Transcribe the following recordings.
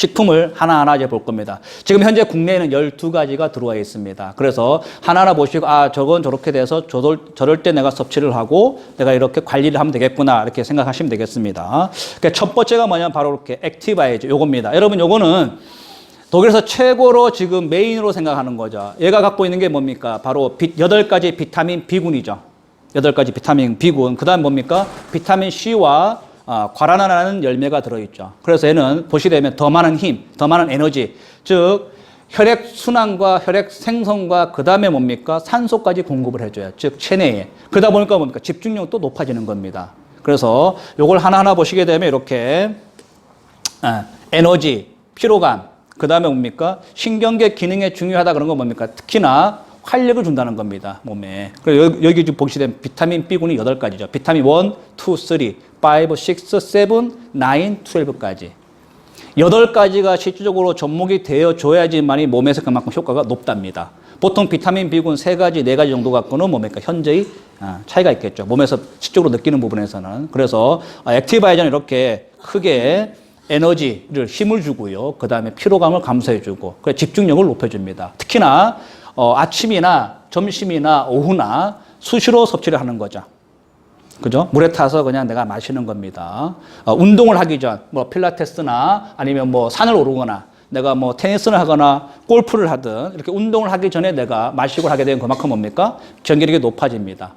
식품을 하나하나 이제 볼 겁니다. 지금 현재 국내에는 12가지가 들어와 있습니다. 그래서 하나하나 보시고, 아, 저건 저렇게 돼서 저럴 때 내가 섭취를 하고 내가 이렇게 관리를 하면 되겠구나. 이렇게 생각하시면 되겠습니다. 그러니까 첫 번째가 뭐냐면 바로 이렇게 액티바이즈 요겁니다. 여러분 요거는 독일에서 최고로 지금 메인으로 생각하는 거죠. 얘가 갖고 있는 게 뭡니까? 바로 8가지 비타민 B군이죠. 8가지 비타민 B군. 그 다음 뭡니까? 비타민 C와 과라나라는 열매가 들어있죠. 그래서 얘는 보시게 되면 더 많은 힘, 더 많은 에너지, 즉 혈액 순환과 혈액 생성과 그 다음에 뭡니까? 산소까지 공급을 해줘요. 즉 체내에. 그러다 보니까 뭡니까? 집중력도 높아지는 겁니다. 그래서 요걸 하나하나 보시게 되면 이렇게 에너지, 피로감, 그 다음에 뭡니까? 신경계 기능에 중요하다 그런 건 뭡니까? 특히나 활력을 준다는 겁니다, 몸에. 그리고 여기 지금 보시게 되면 비타민 B군이 8가지죠. 비타민 1, 2, 3, 5, 6, 7, 9, 12까지. 8가지가 실질적으로 접목이 되어줘야지만이 몸에서 그만큼 효과가 높답니다. 보통 비타민 B군 3가지, 4가지 정도 갖고는 뭡니까? 현저히 차이가 있겠죠. 몸에서 실질적으로 느끼는 부분에서는. 그래서 액티바이저는 이렇게 크게 에너지를 힘을 주고요. 그 다음에 피로감을 감소해주고, 그래 집중력을 높여줍니다. 특히나 아침이나 점심이나 오후나 수시로 섭취를 하는 거죠. 그죠? 물에 타서 그냥 내가 마시는 겁니다. 운동을 하기 전, 뭐 필라테스나 아니면 뭐 산을 오르거나 내가 뭐 테니스를 하거나 골프를 하든 이렇게 운동을 하기 전에 내가 마시고 하게 되면 그만큼 뭡니까? 전기력이 높아집니다.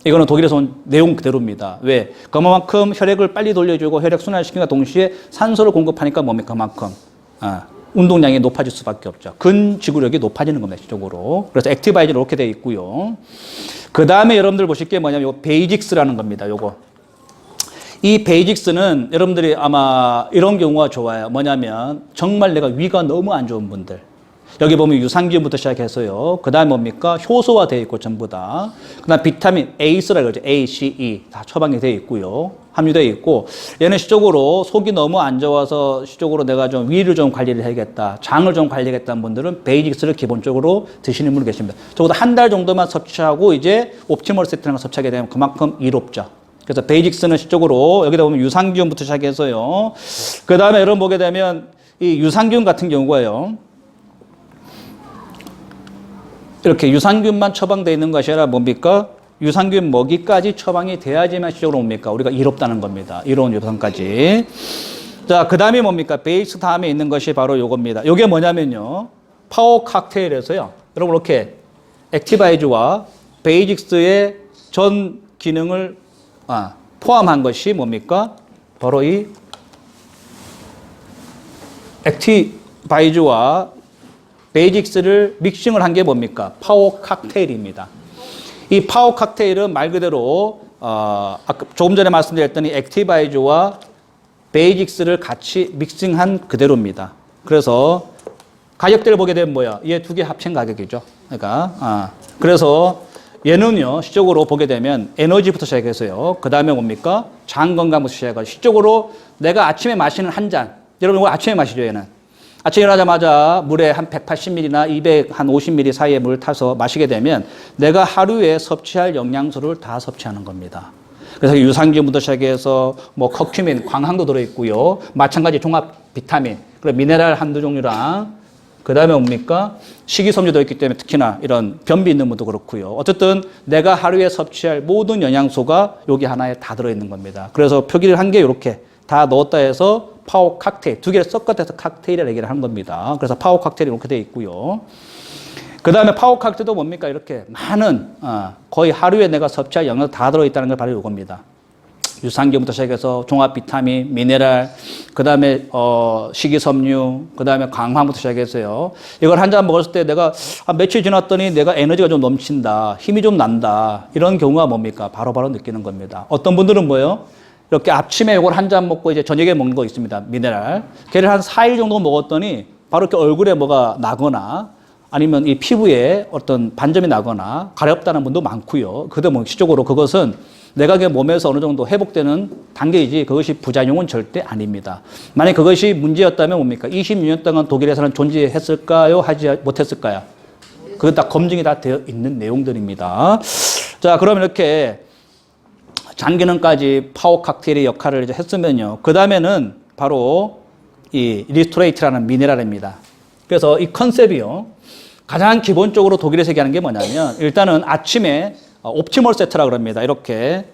이거는 독일에서 온 내용 그대로입니다. 왜? 그만큼 혈액을 빨리 돌려주고 혈액 순환시키는 동시에 산소를 공급하니까 뭡니까? 그만큼 운동량이 높아질 수밖에 없죠. 근지구력이 높아지는 겁니다, 실적으로. 그래서 액티바이저는 이렇게 되어 있고요. 그 다음에 여러분들 보실 게 뭐냐면 요 베이직스라는 겁니다. 요거. 이 베이직스는 여러분들이 아마 이런 경우가 좋아요. 뭐냐면 정말 내가 위가 너무 안 좋은 분들. 여기 보면 유산균부터 시작해서요. 그 다음에 뭡니까? 효소화 되어 있고 전부 다. 그 다음 비타민 AC라고 그러죠. A, C, E 다 처방이 되어 있고요. 함유되어 있고 얘는 시적으로 속이 너무 안 좋아서 시적으로 내가 좀 위를 좀 관리를 해야겠다. 장을 좀 관리하겠다는 분들은 베이직스를 기본적으로 드시는 분이 계십니다. 적어도 한 달 정도만 섭취하고 이제 옵티멀 세트라는 걸 섭취하게 되면 그만큼 이롭죠. 그래서 베이직스는 시적으로 여기다 보면 유산균부터 시작해서요. 그 다음에 여러분 보게 되면 이 유산균 같은 경우가요. 이렇게 유산균만 처방되어 있는 것이 아니라 뭡니까? 유산균 먹이까지 처방이 돼야지만 실적으로 뭡니까? 우리가 이롭다는 겁니다. 이로운 유산까지. 자, 그 다음에 뭡니까? 베이스 다음에 있는 것이 바로 요겁니다. 요게 뭐냐면요. 파워 칵테일에서요. 여러분 이렇게 액티바이즈와 베이직스의 전 기능을 포함한 것이 뭡니까? 바로 이 액티바이즈와 베이직스를 믹싱을 한 게 뭡니까? 파워 칵테일입니다. 이 파워 칵테일은 말 그대로 아까 조금 전에 말씀드렸더니 액티바이저와 베이직스를 같이 믹싱한 그대로입니다. 그래서 가격대를 보게 되면 뭐야? 얘 두 개 합친 가격이죠. 그러니까 그래서 얘는요 시적으로 보게 되면 에너지부터 시작해서요. 그 다음에 뭡니까? 장 건강부터 시작해서 시적으로 내가 아침에 마시는 한 잔. 여러분 이거 아침에 마시죠 얘는. 아침에 일어나자마자 물에 한 180ml나 250ml 사이에 물 타서 마시게 되면 내가 하루에 섭취할 영양소를 다 섭취하는 겁니다. 그래서 유산균부터 시작해서 뭐 커큐민, 광항도 들어있고요. 마찬가지 종합 비타민, 그리고 미네랄 한두 종류랑 그 다음에 뭡니까? 식이섬유도 있기 때문에 특히나 이런 변비 있는 분도 그렇고요. 어쨌든 내가 하루에 섭취할 모든 영양소가 여기 하나에 다 들어있는 겁니다. 그래서 표기를 한 게 이렇게 다 넣었다 해서 파워 칵테일, 두 개를 섞어서 칵테일이라고 얘기를 한 겁니다. 그래서 파워 칵테일이 이렇게 되어 있고요. 그 다음에 파워 칵테일도 뭡니까? 이렇게 많은, 거의 하루에 내가 섭취할 영양소 다 들어있다는 걸 바로 이겁니다. 유산균부터 시작해서 종합 비타민, 미네랄, 그 다음에 식이섬유, 그 다음에 강황부터 시작해서요. 이걸 한 잔 먹었을 때 내가 며칠 지났더니 내가 에너지가 좀 넘친다, 힘이 좀 난다. 이런 경우가 뭡니까? 바로바로 느끼는 겁니다. 어떤 분들은 뭐예요? 이렇게 아침에 이걸 한 잔 먹고 이제 저녁에 먹는 거 있습니다. 미네랄. 걔를 한 4일 정도 먹었더니 바로 이렇게 얼굴에 뭐가 나거나 아니면 이 피부에 어떤 반점이 나거나 가렵다는 분도 많고요. 그도 뭐 실적으로 그것은 내가 몸에서 어느 정도 회복되는 단계이지 그것이 부작용은 절대 아닙니다. 만약 그것이 문제였다면 뭡니까? 26년 동안 독일에서는 존재했을까요? 하지 못했을까요? 그것 다 검증이 다 되어 있는 내용들입니다. 자, 그러면 이렇게 장기능까지 파워 칵테일의 역할을 이제 했으면요. 그 다음에는 바로 이 리스토레이트라는 미네랄입니다. 그래서 이 컨셉이요. 가장 기본적으로 독일에서 얘기하는 게 뭐냐면 일단은 아침에 옵티멀 세트라 그럽니다. 이렇게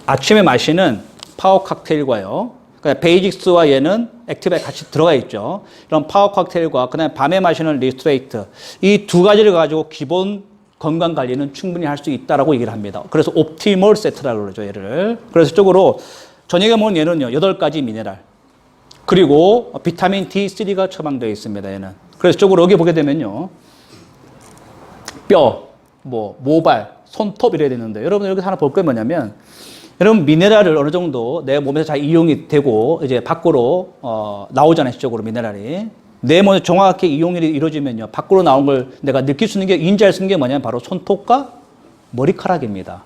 아침에 마시는 파워 칵테일과요. 그러니까 베이직스와 얘는 액티브에 같이 들어가 있죠. 이런 파워 칵테일과 그다음에 밤에 마시는 리스토레이트 이 두 가지를 가지고 기본 건강 관리는 충분히 할 수 있다라고 얘기를 합니다. 그래서 옵티멀 세트라고 그러죠, 얘를. 그래서 이쪽으로 저녁에 먹는 얘는요, 8가지 미네랄. 그리고 비타민 D3가 처방되어 있습니다, 얘는. 그래서 이쪽으로 여기 보게 되면요, 뼈, 모발, 손톱 이래야 되는데, 여러분 여기서 하나 볼 게 뭐냐면, 여러분 미네랄을 어느 정도 내 몸에서 잘 이용이 되고, 이제 밖으로, 나오잖아요, 시적으로 미네랄이. 내 몸에 정확하게 이용이 이루어지면요, 밖으로 나온 걸 내가 느낄 수 있는 게, 인지할 수 있는 게 뭐냐면 바로 손톱과 머리카락입니다.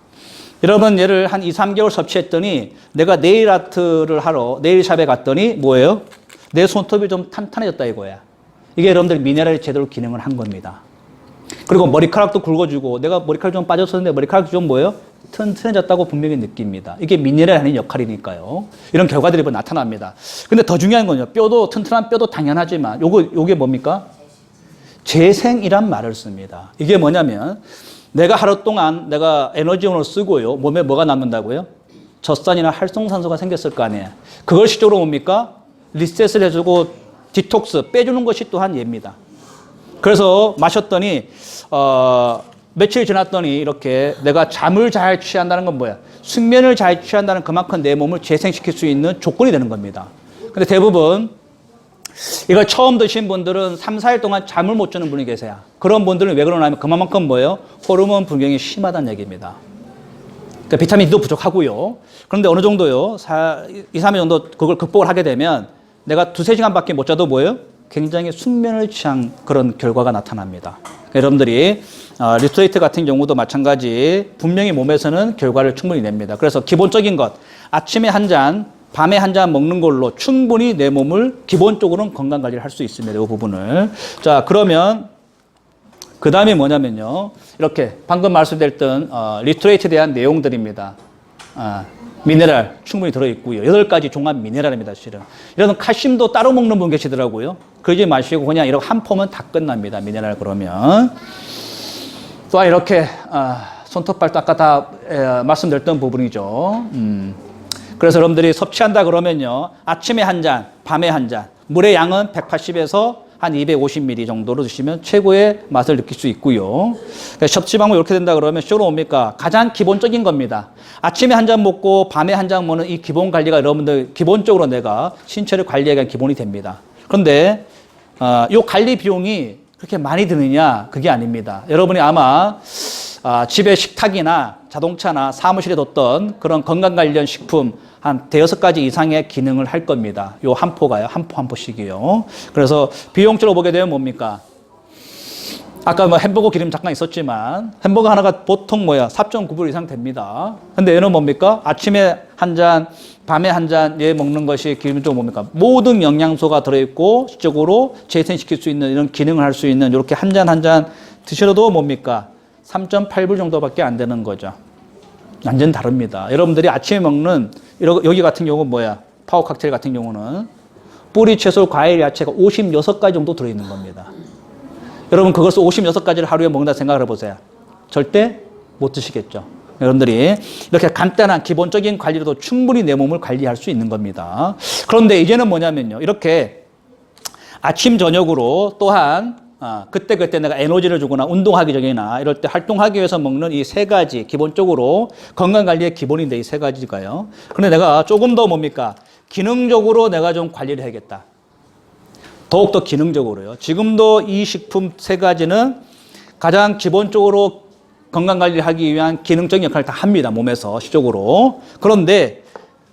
여러분 얘를 한 2, 3개월 섭취했더니 내가 네일 아트를 하러 네일샵에 갔더니 뭐예요? 내 손톱이 좀 탄탄해졌다 이거야. 이게 여러분들 미네랄이 제대로 기능을 한 겁니다. 그리고 머리카락도 굵어지고 내가 머리카락 좀 빠졌었는데 머리카락이 좀 뭐예요? 튼튼해졌다고 분명히 느낍니다. 이게 미네랄이 아닌 역할이니까요. 이런 결과들이 나타납니다. 근데 더 중요한 건요. 뼈도 튼튼한 뼈도 당연하지만 요게 뭡니까? 재생이란 말을 씁니다. 이게 뭐냐면 내가 하루 동안 내가 에너지원을 쓰고요. 몸에 뭐가 남는다고요? 젖산이나 활성산소가 생겼을 거 아니에요. 그걸 시적으로 뭡니까? 리셋을 해주고 디톡스 빼주는 것이 또한 얘입니다. 그래서 마셨더니 며칠 지났더니 이렇게 내가 잠을 잘 취한다는 건 뭐야? 숙면을 잘 취한다는 그만큼 내 몸을 재생시킬 수 있는 조건이 되는 겁니다. 근데 대부분 이걸 처음 드신 분들은 3, 4일 동안 잠을 못 자는 분이 계세요. 그런 분들은 왜 그러냐면 그만큼 뭐예요? 호르몬 불균형이 심하다는 얘기입니다. 그러니까 비타민 D도 부족하고요. 그런데 어느 정도요? 2, 3일 정도 그걸 극복을 하게 되면 내가 2, 3시간밖에 못 자도 뭐예요? 굉장히 숙면을 취한 그런 결과가 나타납니다. 그러니까 여러분들이 리스토레이트 같은 경우도 마찬가지 분명히 몸에서는 결과를 충분히 냅니다. 그래서 기본적인 것 아침에 한 잔, 밤에 한 잔 먹는 걸로 충분히 내 몸을 기본적으로는 건강 관리를 할 수 있습니다. 이 부분을. 자, 그러면 그 다음에 뭐냐면요. 이렇게 방금 말씀드렸던 리스토레이트에 대한 내용들입니다. 미네랄 충분히 들어있고요. 8가지 종합 미네랄입니다, 실은. 이런 칼슘도 따로 먹는 분 계시더라고요. 그러지 마시고 그냥 이렇게 한 폼은 다 끝납니다. 미네랄 그러면. 또 이렇게 손톱발도 아까 다 말씀드렸던 부분이죠. 그래서 여러분들이 섭취한다 그러면요. 아침에 한 잔, 밤에 한 잔. 물의 양은 180에서 한 250ml 정도로 드시면 최고의 맛을 느낄 수 있고요. 섭취 방법이 이렇게 된다 그러면 쇼로 뭡니까? 가장 기본적인 겁니다. 아침에 한 잔 먹고 밤에 한 잔 먹는 이 기본 관리가 여러분들 기본적으로 내가 신체를 관리하기 위한 기본이 됩니다. 그런데 이 관리 비용이 그렇게 많이 드느냐? 그게 아닙니다. 여러분이 아마 집에 식탁이나 자동차나 사무실에 뒀던 그런 건강 관련 식품 한 5가지 이상의 기능을 할 겁니다. 요 한 포가요. 한 포씩이요. 그래서 비용적으로 보게 되면 뭡니까? 아까 뭐 햄버거 기름 잠깐 있었지만 햄버거 하나가 보통 4.9불 이상 됩니다. 근데 얘는 뭡니까? 아침에 한 잔, 밤에 한 잔 얘 먹는 것이 기본적으로 뭡니까? 모든 영양소가 들어있고 실적으로 재생시킬 수 있는 이런 기능을 할 수 있는 이렇게 한 잔 한 잔 드셔도 뭡니까? 3.8불 정도밖에 안 되는 거죠. 완전 다릅니다. 여러분들이 아침에 먹는 여기 같은 경우는 뭐야? 파워 칵테일 같은 경우는 뿌리, 채소, 과일, 야채가 56가지 정도 들어있는 겁니다. 여러분 그것을 56가지를 하루에 먹는다 생각을 해보세요. 절대 못 드시겠죠. 여러분들이 이렇게 간단한 기본적인 관리로도 충분히 내 몸을 관리할 수 있는 겁니다. 그런데 이제는 뭐냐면요. 이렇게 아침 저녁으로 또한 그때 내가 에너지를 주거나 운동하기 전이나 이럴 때 활동하기 위해서 먹는 이 3가지 기본적으로 건강관리의 기본인데 이 3가지가요. 그런데 내가 조금 더 뭡니까? 기능적으로 내가 좀 관리를 해야겠다. 더욱더 기능적으로요. 지금도 이 식품 3가지는 가장 기본적으로 건강관리를 하기 위한 기능적인 역할을 다 합니다. 몸에서 시적으로. 그런데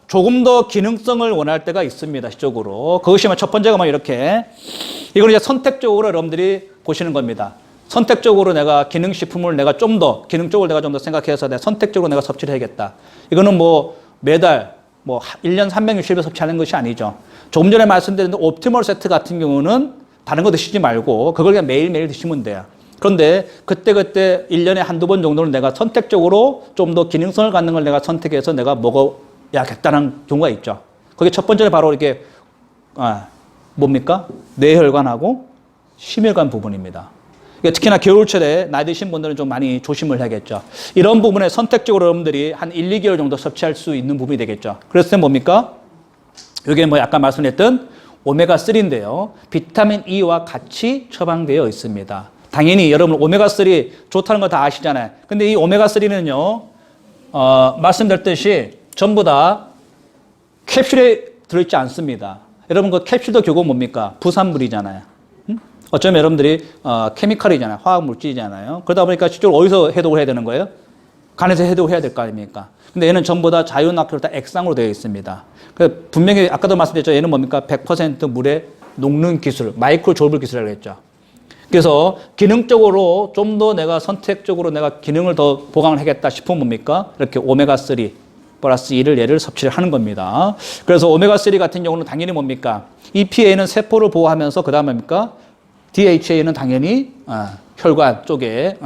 조금 더 기능성을 원할 때가 있습니다. 시적으로. 그것이 첫 번째가 이렇게 이거는 이제 선택적으로 여러분들이 보시는 겁니다. 선택적으로 내가 기능식품을 내가 좀 더 기능적으로 내가 좀 더 생각해서 내가 선택적으로 내가 섭취를 해야겠다. 이거는 매달 1년 360일 섭취하는 것이 아니죠. 조금 전에 말씀드린 옵티멀 세트 같은 경우는 다른 거 드시지 말고 그걸 그냥 매일매일 드시면 돼요. 그런데 그때 1년에 한두 번 정도는 내가 선택적으로 좀 더 기능성을 갖는 걸 내가 선택해서 내가 약했다는 경우가 있죠. 거기 첫 번째는 바로 이렇게 뭡니까? 뇌혈관하고 심혈관 부분입니다. 특히나 겨울철에 나이 드신 분들은 좀 많이 조심을 해야겠죠. 이런 부분에 선택적으로 여러분들이 한 1, 2개월 정도 섭취할 수 있는 부분이 되겠죠. 그래서 뭡니까? 이게 뭐 아까 말씀드렸던 오메가3인데요. 비타민 E와 같이 처방되어 있습니다. 당연히 여러분 오메가3 좋다는 거 다 아시잖아요. 근데 이 오메가3는요, 말씀드렸듯이 전부 다 캡슐에 들어있지 않습니다. 여러분 그 캡슐도 결국 뭡니까? 부산물이잖아요. 어쩌면 여러분들이 케미칼이잖아요. 화학물질이잖아요. 그러다 보니까 실제로 어디서 해독을 해야 되는 거예요? 간에서 해독을 해야 될 거 아닙니까? 근데 얘는 전부 다 자유낙하로 다 액상으로 되어 있습니다. 분명히 아까도 말씀드렸죠. 얘는 뭡니까? 100% 물에 녹는 기술, 마이크로 졸블 기술이라고 했죠. 그래서 기능적으로 좀 더 내가 선택적으로 내가 기능을 더 보강을 하겠다 싶으면 뭡니까? 이렇게 오메가3 플러스 2를 얘를 섭취를 하는 겁니다. 그래서 오메가3 같은 경우는 당연히 뭡니까? EPA는 세포를 보호하면서 그 다음에 뭡니까? DHA는 당연히 혈관 쪽에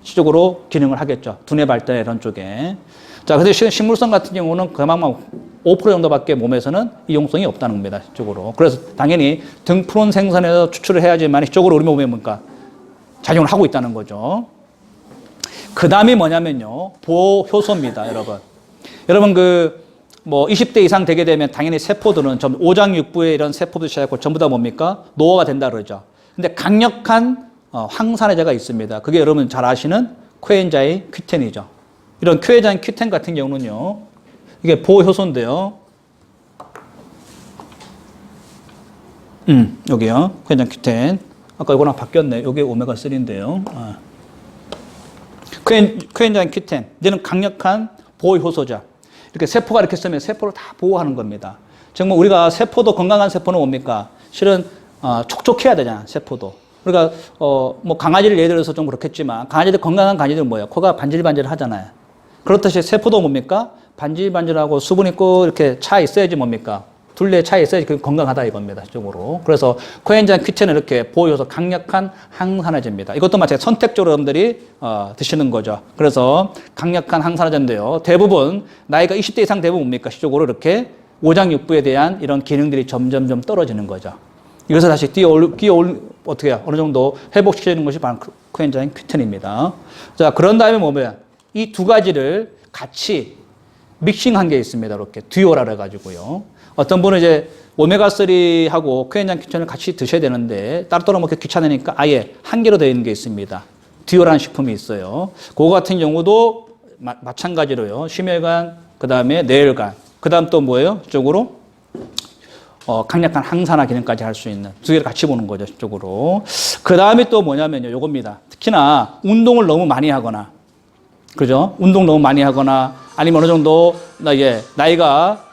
시적으로 기능을 하겠죠. 두뇌 발달 이런 쪽에. 자, 근데 식물성 같은 경우는 그만큼 5% 정도밖에 몸에서는 이용성이 없다는 겁니다. 이쪽으로. 그래서 당연히 등푸른 생산에서 추출을 해야지만 이쪽으로 우리 몸에 뭔가 작용을 하고 있다는 거죠. 그 다음이 뭐냐면요. 보호효소입니다, 여러분. 여러분 뭐 20대 이상 되게 되면 당연히 세포들은 좀 오장육부의 이런 세포도 시작하고 전부 다 뭡니까? 노화가 된다 그러죠. 근데 강력한 항산화제가 있습니다. 그게 여러분 잘 아시는 코엔자임 Q10이죠. 이런 코엔자임 Q10 같은 경우는요. 이게 보호효소인데요. 여기요. 코엔자임 Q10. 아까 이거랑 바뀌었네. 여기 오메가3인데요. 코엔자임 Q10. 얘는 강력한 보호효소죠. 이렇게 세포가 이렇게 쓰면 세포를 다 보호하는 겁니다. 정말 우리가 세포도 건강한 세포는 뭡니까? 실은 촉촉해야 되잖아, 세포도. 그러니까 뭐 강아지를 예를 들어서 좀 그렇겠지만 강아지들 건강한 강아지들은 뭐예요? 코가 반질반질 하잖아요. 그렇듯이 세포도 뭡니까? 반질반질하고 수분이 꼭 이렇게 차 있어야지 뭡니까? 둘레에 차 있어야지 건강하다 이겁니다. 이쪽으로. 그래서 코엔자임 Q10은 이렇게 보호효소 강력한 항산화제입니다. 이것도 마찬가지 선택적으로 여러분들이 드시는 거죠. 그래서 강력한 항산화제인데요. 대부분 나이가 20대 이상 대부분 뭡니까? 시적으로 이렇게 오장육부에 대한 이런 기능들이 점점점 떨어지는 거죠. 이것을 다시 어떻게 해요? 어느 정도 회복시키는 것이 바로 코엔자임 Q10입니다. 자, 그런 다음에 뭐냐? 이 두 가지를 같이 믹싱한 게 있습니다. 이렇게 듀오라 해가지고요. 어떤 분은 이제 오메가3하고 코엔자임 Q10을 같이 드셔야 되는데 따로따로 먹기 귀찮으니까 아예 한 개로 되어 있는 게 있습니다. 듀오라는 식품이 있어요. 그거 같은 경우도 마찬가지로요. 심혈관, 그 다음에 뇌혈관, 그 다음 또 뭐예요? 이쪽으로 강력한 항산화 기능까지 할 수 있는 두 개를 같이 보는 거죠. 이쪽으로. 그 다음에 또 뭐냐면요. 요겁니다. 특히나 운동을 너무 많이 하거나, 그죠? 운동 너무 많이 하거나 아니면 어느 정도 나이가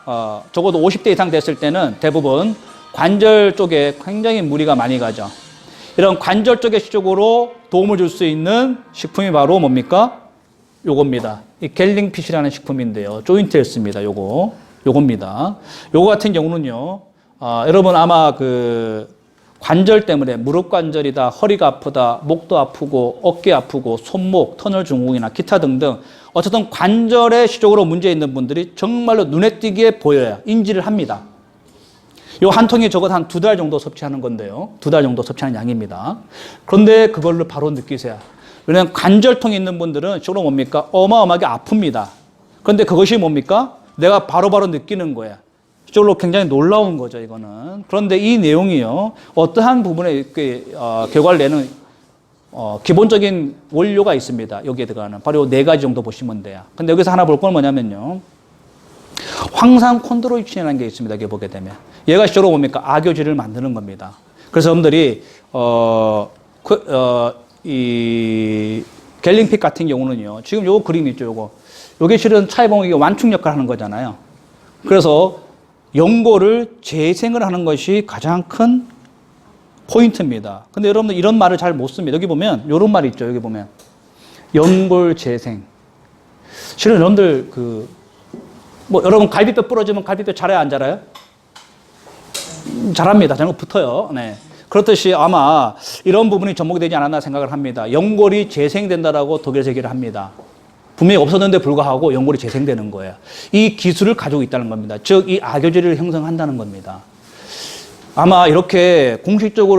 적어도 50대 이상 됐을 때는 대부분 관절 쪽에 굉장히 무리가 많이 가죠. 이런 관절 쪽의 쪽으로 도움을 줄 수 있는 식품이 바로 뭡니까? 요겁니다. 이 갤링핏이라는 식품인데요. 조인트 헬스입니다. 요겁니다. 요거 같은 경우는요. 여러분 아마 관절 때문에 무릎 관절이다, 허리가 아프다, 목도 아프고 어깨 아프고 손목, 터널 증후군이나 기타 등등 어쨌든 관절에 시적으로 문제 있는 분들이 정말로 눈에 띄게 보여요. 인지를 합니다. 요 한 통이 적어도 한 2달 정도 섭취하는 건데요. 2달 정도 섭취하는 양입니다. 그런데 그걸로 바로 느끼세요. 왜냐하면 관절통이 있는 분들은 시적으로 뭡니까? 어마어마하게 아픕니다. 그런데 그것이 뭡니까? 내가 바로바로 느끼는 거예요. 이쪽으로 굉장히 놀라운 거죠, 이거는. 그런데 이 내용이요, 어떠한 부분에 결과를 내는 기본적인 원료가 있습니다. 여기에 들어가는. 바로 4가지 정도 보시면 돼요. 근데 여기서 하나 볼 건 뭐냐면요. 황산 콘드로이친이라는 게 있습니다. 여기 보게 되면. 얘가 실제로 뭡니까? 악교질을 만드는 겁니다. 그래서 여러분들이, 이 갤링핏 같은 경우는요, 지금 요 그림 있죠, 요게 실은 차에 보면 이게 완충 역할을 하는 거잖아요. 그래서 연골을 재생을 하는 것이 가장 큰 포인트입니다. 근데 여러분들 이런 말을 잘 못 씁니다. 여기 보면 이런 말이 있죠. 여기 보면 연골 재생. 실은 여러분들 여러분 갈비뼈 부러지면 갈비뼈 자라요, 안 자라요? 잘합니다. 저는 붙어요. 네. 그렇듯이 아마 이런 부분이 접목이 되지 않았나 생각을 합니다. 연골이 재생된다라고 독일에서 얘기를 합니다. 분명히 없었는데 불구하고 연골이 재생되는 거예요. 이 기술을 가지고 있다는 겁니다. 즉, 이 악교제를 형성한다는 겁니다. 아마 이렇게 공식적으로